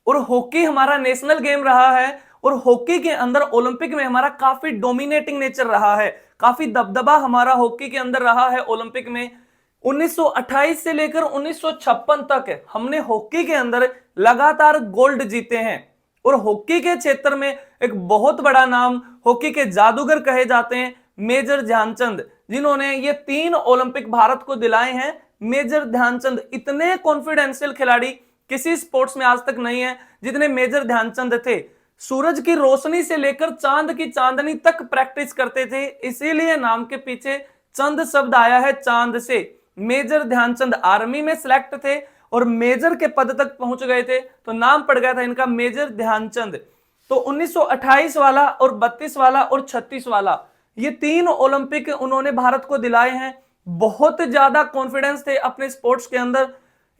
और हॉकी हमारा national game रहा है, और हॉकी के अंदर ओलंपिक में हमारा काफी डोमिनेटिंग नेचर रहा है, काफी दबदबा हमारा हॉकी के अंदर रहा है ओलंपिक में। 1928 से लेकर 1956 तक हमने हॉकी के अंदर लगातार गोल्ड जीते हैं। और हॉकी के क्षेत्र में एक बहुत बड़ा नाम, हॉकी के जादूगर कहे जाते हैं मेजर ध्यानचंद, जिन्होंने ये 3 ओलंपिक भारत को दिलाए हैं। मेजर ध्यानचंद इतने कॉन्फिडेंशियल खिलाड़ी किसी स्पोर्ट्स में आज तक नहीं है जितने मेजर ध्यानचंद थे। सूरज की रोशनी से लेकर चांद की चांदनी तक प्रैक्टिस करते थे, इसीलिए नाम के पीछे चंद शब्द आया है, चांद से। मेजर ध्यानचंद आर्मी में सिलेक्ट थे और मेजर के पद तक पहुंच गए थे, तो नाम पड़ गया था इनका मेजर ध्यानचंद। तो 1928 वाला और 32 वाला और 36 वाला, ये 3 ओलंपिक उन्होंने भारत को दिलाए हैं। बहुत ज्यादा कॉन्फिडेंस थे अपने स्पोर्ट्स के अंदर,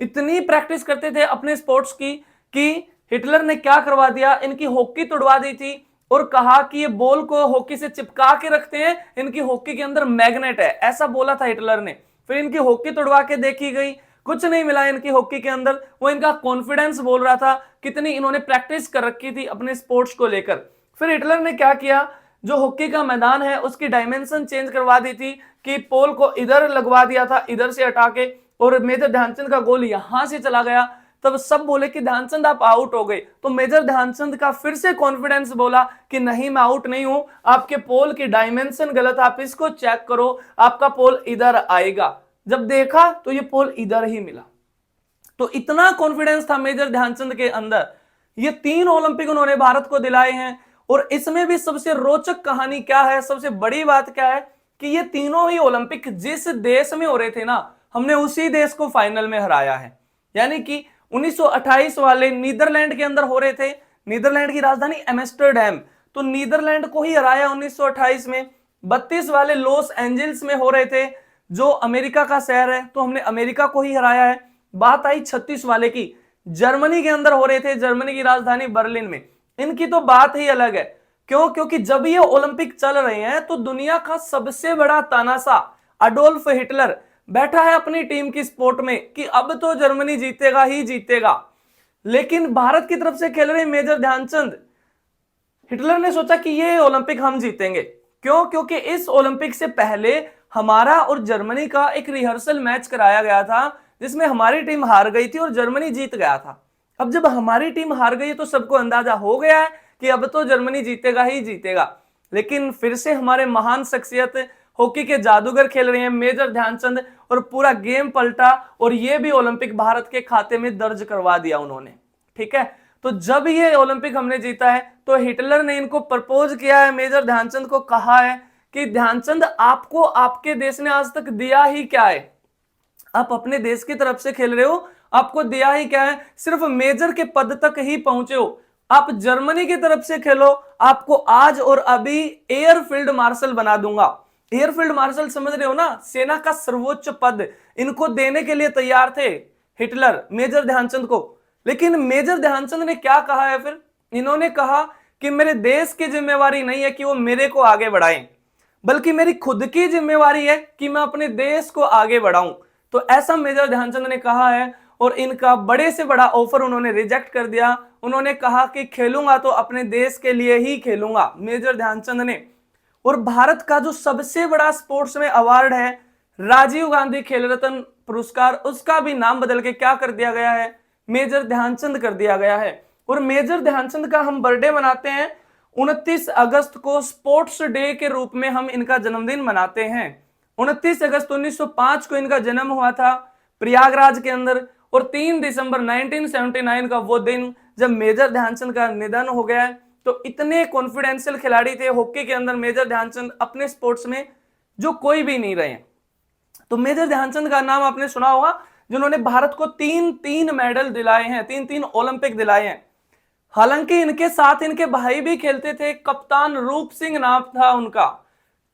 इतनी प्रैक्टिस करते थे अपने स्पोर्ट्स की कि हिटलर ने क्या करवा दिया, इनकी हॉकी तोड़वा दी थी और कहा कि ये बॉल को हॉकी से चिपका के रखते हैं, इनकी हॉकी के अंदर मैग्नेट है, ऐसा बोला था हिटलर ने। फिर इनकी हॉकी तोड़वा के देखी गई, कुछ नहीं मिला इनकी हॉकी के अंदर। वो इनका कॉन्फिडेंस बोल रहा था, कितनी इन्होंने प्रैक्टिस कर रखी थी अपने स्पोर्ट्स को लेकर। फिर हिटलर ने क्या किया, जो हॉकी का मैदान है उसकी डायमेंशन चेंज करवा दी थी, कि पोल को इधर लगवा दिया था, इधर से हटा के, और मेजर ध्यानचंद का गोल यहां से चला गया। तब सब बोले कि ध्यानचंद आप आउट हो गए। तो मेजर ध्यानचंद का फिर से कॉन्फिडेंस बोला कि नहीं, मैं आउट नहीं हूं, आपके पोल की डायमेंशन गलत, आप इसको चेक करो, आपका पोल इधर आएगा। जब देखा तो ये पोल इधर ही मिला। तो इतना कॉन्फिडेंस था मेजर ध्यानचंद के अंदर। ये 3 ओलंपिक उन्होंने भारत को दिलाए हैं। और इसमें भी सबसे रोचक कहानी क्या है, सबसे बड़ी बात क्या है, कि ये तीनों ही ओलंपिक जिस देश में हो रहे थे ना, हमने उसी देश को फाइनल में हराया है। यानी कि 1928 वाले नीदरलैंड के अंदर हो रहे थे, नीदरलैंड की राजधानी एम्स्टर्डम, तो नीदरलैंड को ही हराया 1928 में। 32 वाले लॉस एंजल्स में हो रहे थे, जो अमेरिका का शहर है, तो हमने अमेरिका को ही हराया है। बात आई 36 वाले की, जर्मनी के अंदर हो रहे थे, जर्मनी की राजधानी बर्लिन में। इनकी तो बात ही अलग है। क्यों? क्योंकि जब ये ओलंपिक चल रहे हैं तो दुनिया का सबसे बड़ा तानाशाह अडोल्फ हिटलर बैठा है अपनी टीम की सपोर्ट में कि अब तो जर्मनी जीतेगा ही जीतेगा। लेकिन भारत की तरफ से खेल रहे मेजर ध्यानचंद, हिटलर ने सोचा कि ये ओलंपिक हम जीतेंगे। क्यों? क्योंकि इस ओलंपिक से पहले हमारा और जर्मनी का एक रिहर्सल मैच कराया गया था, जिसमें हमारी टीम हार गई थी और जर्मनी जीत गया था। अब जब हमारी टीम हार गई तो सबको अंदाजा हो गया है कि अब तो जर्मनी जीतेगा ही जीतेगा। लेकिन फिर से हमारे महान शख्सियत, हॉकी के जादूगर खेल रहे हैं मेजर ध्यानचंद, और पूरा गेम पलटा और ये भी ओलंपिक भारत के खाते में दर्ज करवा दिया उन्होंने। ठीक है, तो जब ये ओलंपिक हमने जीता है तो हिटलर ने इनको प्रपोज किया है, मेजर ध्यानचंद को कहा है कि ध्यानचंद, आपको आपके देश ने आज तक दिया ही क्या है, आप अपने देश की तरफ से खेल रहे हो, आपको दिया ही क्या है, सिर्फ मेजर के पद तक ही पहुंचे हो। आप जर्मनी की तरफ से खेलो, आपको आज और अभी एयरफील्ड मार्शल बना दूंगा। एयरफील्ड मार्शल समझ रहे हो ना, सेना का सर्वोच्च पद इनको देने के लिए तैयार थे हिटलर मेजर ध्यानचंद को। लेकिन मेजर ध्यानचंद ने क्या कहा है फिर, इन्होंने कहा कि मेरे देश की जिम्मेवारी नहीं है कि वो मेरे को आगे बढ़ाएं, बल्कि मेरी खुद की जिम्मेवारी है कि मैं अपने देश को आगे बढ़ाऊं। तो ऐसा मेजर ध्यानचंद ने कहा है, और इनका बड़े से बड़ा ऑफर उन्होंने रिजेक्ट कर दिया। उन्होंने कहा कि खेलूंगा तो अपने देश के लिए ही खेलूंगा, मेजर ध्यानचंद ने। और भारत का जो सबसे बड़ा स्पोर्ट्स में अवार्ड है, राजीव गांधी खेल रत्न पुरस्कार, उसका भी नाम बदल के क्या कर दिया गया है, मेजर ध्यानचंद कर दिया गया है। और मेजर ध्यानचंद का हम बर्थडे मनाते हैं 29 अगस्त को, स्पोर्ट्स डे के रूप में हम इनका जन्मदिन मनाते हैं। 29 अगस्त 1905 को इनका जन्म हुआ था प्रयागराज के अंदर, और 3 दिसंबर 1979 का वो दिन जब मेजर ध्यानचंद का निधन हो गया है। तो इतने कॉन्फिडेंशियल खिलाड़ी थे हॉकी के अंदर मेजर ध्यानचंद अपने स्पोर्ट्स में, जो कोई भी नहीं रहे। तो मेजर ध्यानचंद का नाम आपने सुना होगा, जिन्होंने भारत को 3 मेडल दिलाए हैं, 3 ओलंपिक दिलाए हैं। हालांकि इनके साथ इनके भाई भी खेलते थे, कप्तान रूप सिंह नाम था उनका।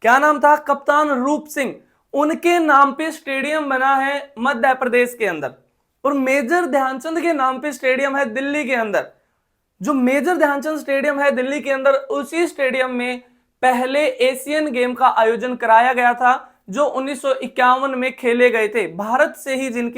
क्या नाम था? कप्तान रूप सिंह। उनके नाम पे स्टेडियम बना है मध्य प्रदेश के अंदर, और मेजर ध्यानचंद के नाम पे स्टेडियम है दिल्ली के अंदर। जो मेजर ध्यानचंद स्टेडियम है दिल्ली के अंदर, उसी स्टेडियम में पहले एशियन गेम का आयोजन कराया गया था, जो 1951 में खेले गए थे। भारत से ही जिनकी